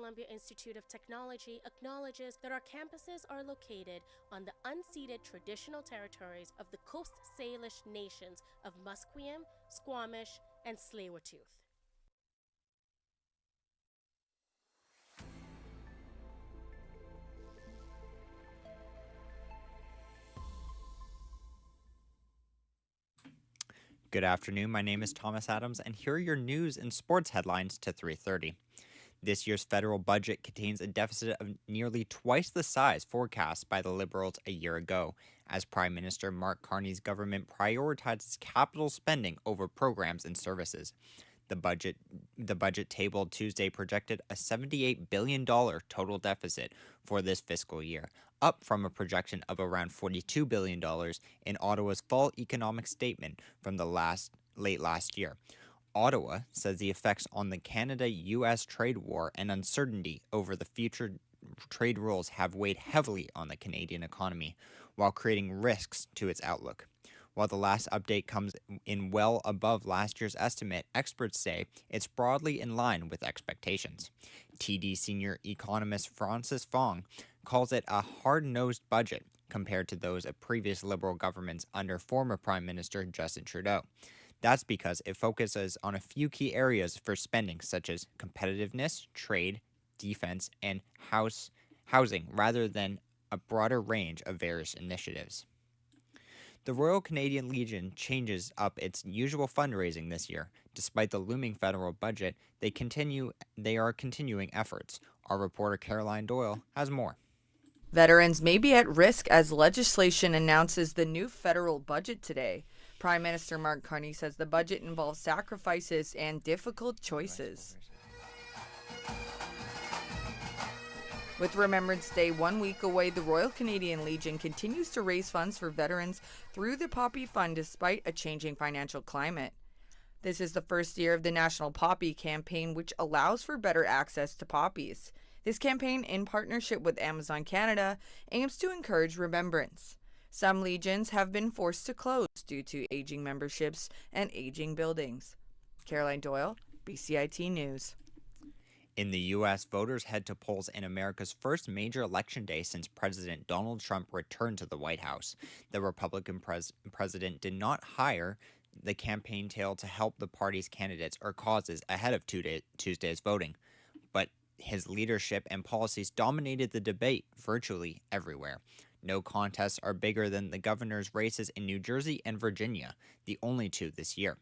Columbia Institute of Technology acknowledges that our campuses are located on the unceded traditional territories of the Coast Salish nations of Musqueam, Squamish, and Tsleil-Waututh. Good afternoon, my name is Thomas Adams, and here are your news and sports headlines to 3:30. This year's federal budget contains a deficit of nearly twice the size forecast by the Liberals a year ago, as Prime Minister Mark Carney's government prioritizes capital spending over programs and services. The budget tabled Tuesday projected a $78 billion total deficit for this fiscal year, up from a projection of around $42 billion in Ottawa's fall economic statement from late last year. Ottawa says the effects on the Canada-U.S. trade war and uncertainty over the future trade rules have weighed heavily on the Canadian economy, while creating risks to its outlook. While the last update comes in well above last year's estimate, experts say it's broadly in line with expectations. TD senior economist Francis Fong calls it a hard-nosed budget compared to those of previous Liberal governments under former Prime Minister Justin Trudeau. That's because it focuses on a few key areas for spending, such as competitiveness, trade, defense, and housing, rather than a broader range of various initiatives. The Royal Canadian Legion changes up its usual fundraising this year. Despite the looming federal budget, they are continuing efforts. Our reporter Caroline Doyle has more. Veterans may be at risk as legislation announces the new federal budget today. Prime Minister Mark Carney says the budget involves sacrifices and difficult choices. With Remembrance Day 1 week away, the Royal Canadian Legion continues to raise funds for veterans through the Poppy Fund despite a changing financial climate. This is the first year of the National Poppy Campaign, which allows for better access to poppies. This campaign, in partnership with Amazon Canada, aims to encourage remembrance. Some legions have been forced to close due to aging memberships and aging buildings. Caroline Doyle, BCIT News. In the U.S., voters head to polls in America's first major election day since President Donald Trump returned to the White House. The Republican president did not hire the campaign tail to help the party's candidates or causes ahead of Tuesday's voting, but his leadership and policies dominated the debate virtually everywhere. No contests are bigger than the governor's races in New Jersey and Virginia, the only two this year.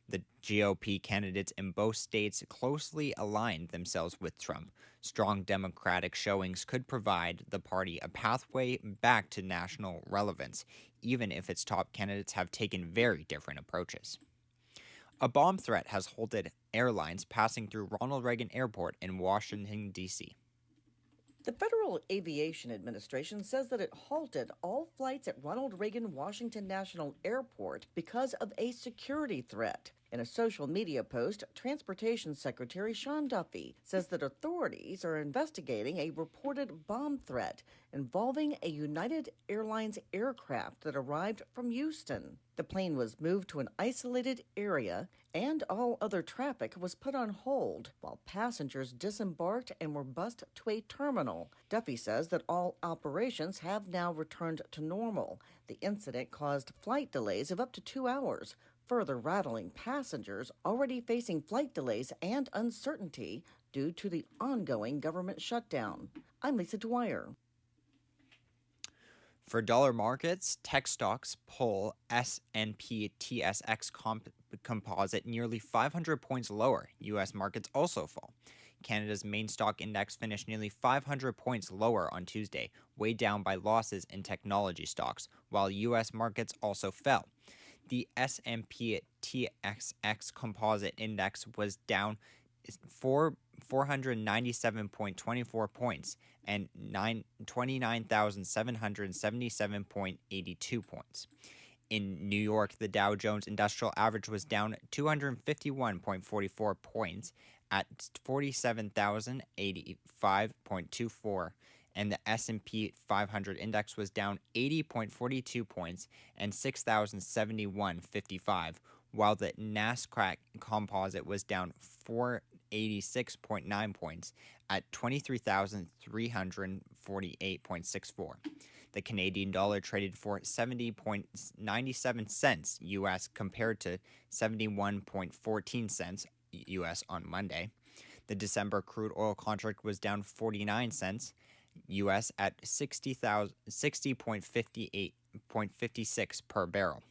The GOP candidates in both states closely aligned themselves with Trump. Strong Democratic showings could provide the party a pathway back to national relevance, even if its top candidates have taken very different approaches. A bomb threat has halted airlines passing through Ronald Reagan Airport in Washington, D.C. The Federal Aviation Administration says that it halted all flights at Ronald Reagan Washington National Airport because of a security threat. In a social media post, Transportation Secretary Sean Duffy says that authorities are investigating a reported bomb threat involving a United Airlines aircraft that arrived from Houston. The plane was moved to an isolated area, and all other traffic was put on hold while passengers disembarked and were bused to a terminal. Duffy says that all operations have now returned to normal. The incident caused flight delays of up to 2 hours, further rattling passengers already facing flight delays and uncertainty due to the ongoing government shutdown. I'm Lisa Dwyer. For dollar markets, tech stocks pull S&P TSX composite nearly 500 points lower. U.S. markets also fall. Canada's main stock index finished nearly 500 points lower on Tuesday, weighed down by losses in technology stocks, while U.S. markets also fell. The S&P TSX Composite Index was down 497.24 points and 29,777.82 points. In New York, the Dow Jones Industrial Average was down 251.44 points at 47,085.24. And the S&P 500 index was down 80.42 points and 6,071.55, while the NASDAQ composite was down 86.9 points at 23,348.64. The Canadian dollar traded for 70.97 cents US compared to 71.14 cents US on Monday. The December crude oil contract was down 49 cents US at 60.56 per barrel.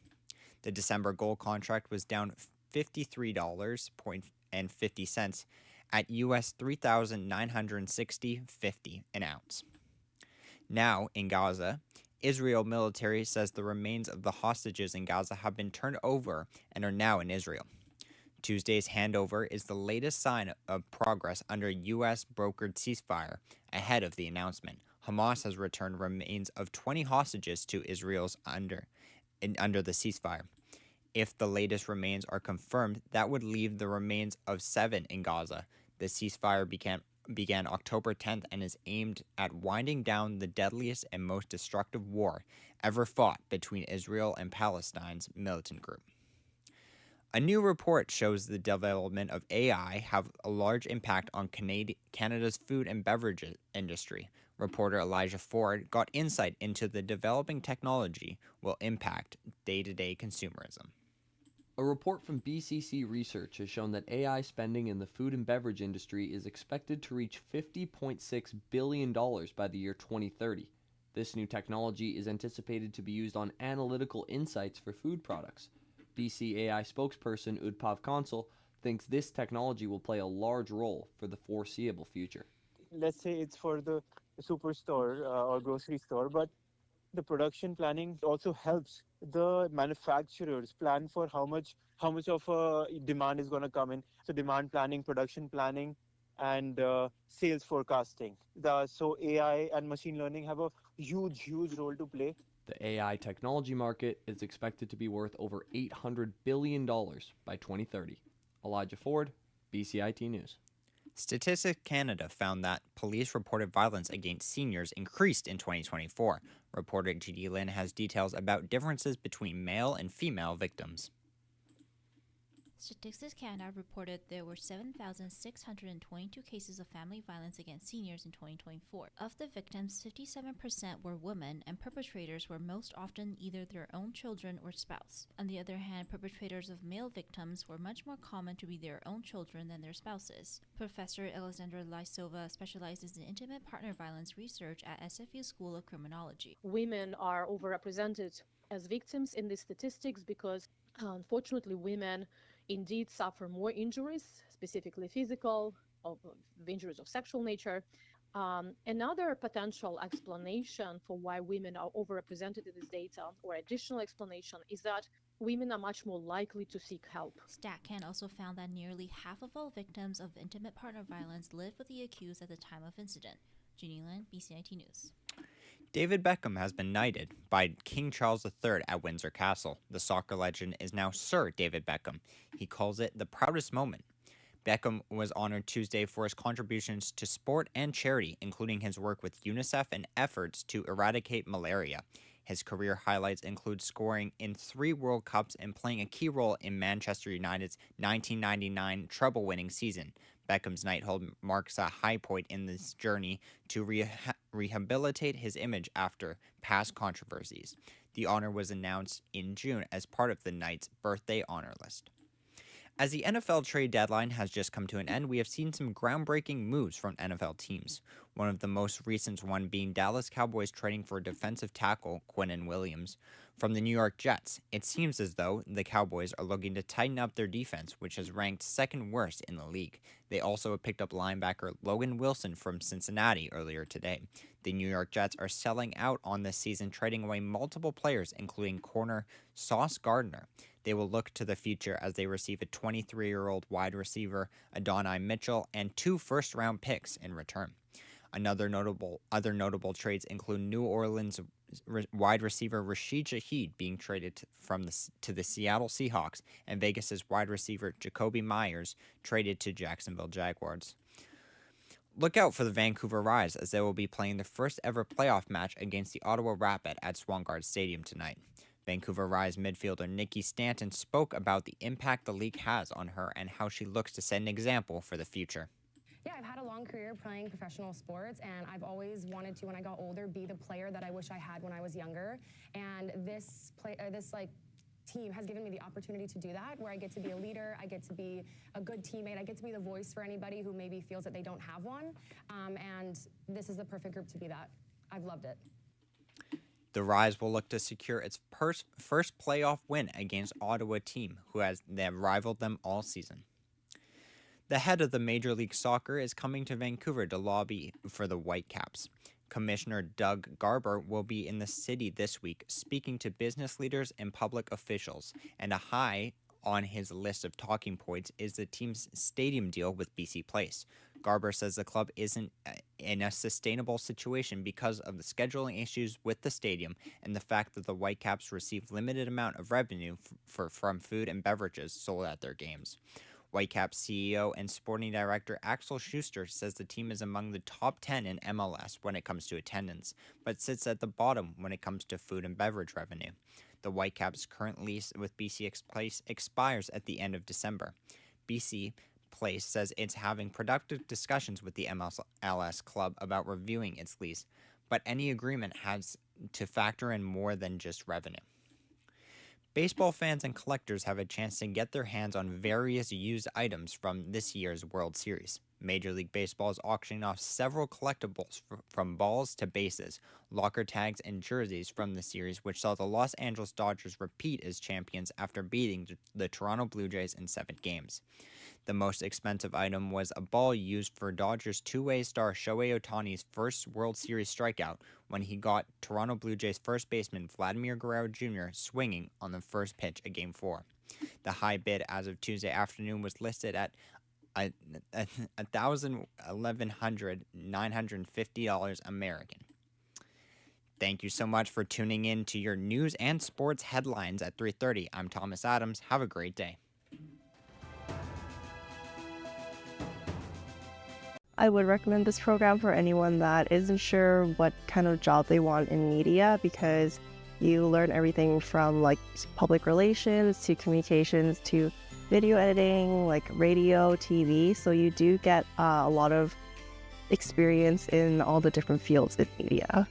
The December gold contract was down $53.50 at US 3,960.50 an ounce. Now, in Gaza, Israel military says the remains of the hostages in Gaza have been turned over and are now in Israel. Tuesday's handover is the latest sign of progress under U.S.-brokered ceasefire ahead of the announcement. Hamas has returned remains of 20 hostages to Israel's under the ceasefire. If the latest remains are confirmed, that would leave the remains of 7 in Gaza. The ceasefire began October 10th and is aimed at winding down the deadliest and most destructive war ever fought between Israel and Palestine's militant group. A new report shows the development of AI have a large impact on Canada's food and beverage industry. Reporter Elijah Ford got insight into the developing technology will impact day-to-day consumerism. A report from BCC Research has shown that AI spending in the food and beverage industry is expected to reach $50.6 billion by the year 2030. This new technology is anticipated to be used on analytical insights for food products. BCAI spokesperson Udpav Kansal thinks this technology will play a large role for the foreseeable future. Let's say it's for the superstore or grocery store, but the production planning also helps the manufacturers plan for how much of a demand is going to come in. So demand planning, production planning, and sales forecasting. So AI and machine learning have a huge role to play. The AI technology market is expected to be worth over $800 billion by 2030. Elijah Ford, BCIT News. Statistics Canada found that police-reported violence against seniors increased in 2024. Reporter G.D. Lynn has details about differences between male and female victims. Statistics Canada reported there were 7,622 cases of family violence against seniors in 2024. Of the victims, 57% were women, and perpetrators were most often either their own children or spouse. On the other hand, perpetrators of male victims were much more common to be their own children than their spouses. Professor Alexandra Lysova specializes in intimate partner violence research at SFU School of Criminology. Women are overrepresented as victims in these statistics because, unfortunately, women indeed suffer more injuries, specifically physical, of injuries of sexual nature. Another potential explanation for why women are overrepresented in this data, or additional explanation, is that women are much more likely to seek help. StatCan also found that nearly half of all victims of intimate partner violence lived with the accused at the time of incident. Jeannie Lin, BCIT News. David Beckham has been knighted by King Charles III at Windsor Castle. The soccer legend is now Sir David Beckham. He calls it the proudest moment. Beckham was honored Tuesday for his contributions to sport and charity, including his work with UNICEF and efforts to eradicate malaria. His career highlights include scoring in 3 World Cups and playing a key role in Manchester United's 1999 treble-winning season. Beckham's knighthood marks a high point in this journey to rehabilitate his image after past controversies. The honor was announced in June as part of the Knight's birthday honor list. As the NFL trade deadline has just come to an end, we have seen some groundbreaking moves from NFL teams. One of the most recent one being Dallas Cowboys trading for defensive tackle Quinnen Williams from the New York Jets. It seems as though the Cowboys are looking to tighten up their defense, which is ranked second worst in the league. They also picked up linebacker Logan Wilson from Cincinnati earlier today. The New York Jets are selling out on this season, trading away multiple players, including corner Sauce Gardner. They will look to the future as they receive a 23-year-old wide receiver, Adonai Mitchell, and 2 first-round picks in return. Other notable trades include New Orleans wide receiver Rashid Shaheed being traded to the Seattle Seahawks, and Vegas's wide receiver Jacoby Myers traded to Jacksonville Jaguars. Look out for the Vancouver Rise as they will be playing their first ever playoff match against the Ottawa Rapid at Swangard Stadium tonight. Vancouver Rise midfielder Nikki Stanton spoke about the impact the league has on her and how she looks to set an example for the future. Yeah, I've had a long career playing professional sports, and I've always wanted to, when I got older, be the player that I wish I had when I was younger. And this team has given me the opportunity to do that, where I get to be a leader, I get to be a good teammate, I get to be the voice for anybody who maybe feels that they don't have one. And this is the perfect group to be that. I've loved it. The Rise will look to secure its first playoff win against Ottawa team, who has rivaled them all season. The head of the Major League Soccer is coming to Vancouver to lobby for the Whitecaps. Commissioner Doug Garber will be in the city this week speaking to business leaders and public officials, and a high on his list of talking points is the team's stadium deal with BC Place. Garber says the club isn't in a sustainable situation because of the scheduling issues with the stadium and the fact that the Whitecaps receive limited amount of revenue from food and beverages sold at their games. Whitecaps CEO and sporting director Axel Schuster says the team is among the top 10 in MLS when it comes to attendance, but sits at the bottom when it comes to food and beverage revenue. The Whitecaps' current lease with BC Place expires at the end of December. BC Place says it's having productive discussions with the MLS club about reviewing its lease, but any agreement has to factor in more than just revenue. Baseball fans and collectors have a chance to get their hands on various used items from this year's World Series. Major League Baseball is auctioning off several collectibles from balls to bases, locker tags, and jerseys from the series, which saw the Los Angeles Dodgers repeat as champions after beating the Toronto Blue Jays in 7 games. The most expensive item was a ball used for Dodgers two-way star Shohei Ohtani's first World Series strikeout when he got Toronto Blue Jays first baseman Vladimir Guerrero Jr. swinging on the first pitch of Game 4. The high bid as of Tuesday afternoon was listed at $950 American. Thank you so much for tuning in to your news and sports headlines at 3:30. I'm Thomas Adams. Have a great day. I would recommend this program for anyone that isn't sure what kind of job they want in media, because you learn everything from like public relations to communications to video editing, like radio, TV. So you do get a lot of experience in all the different fields in media.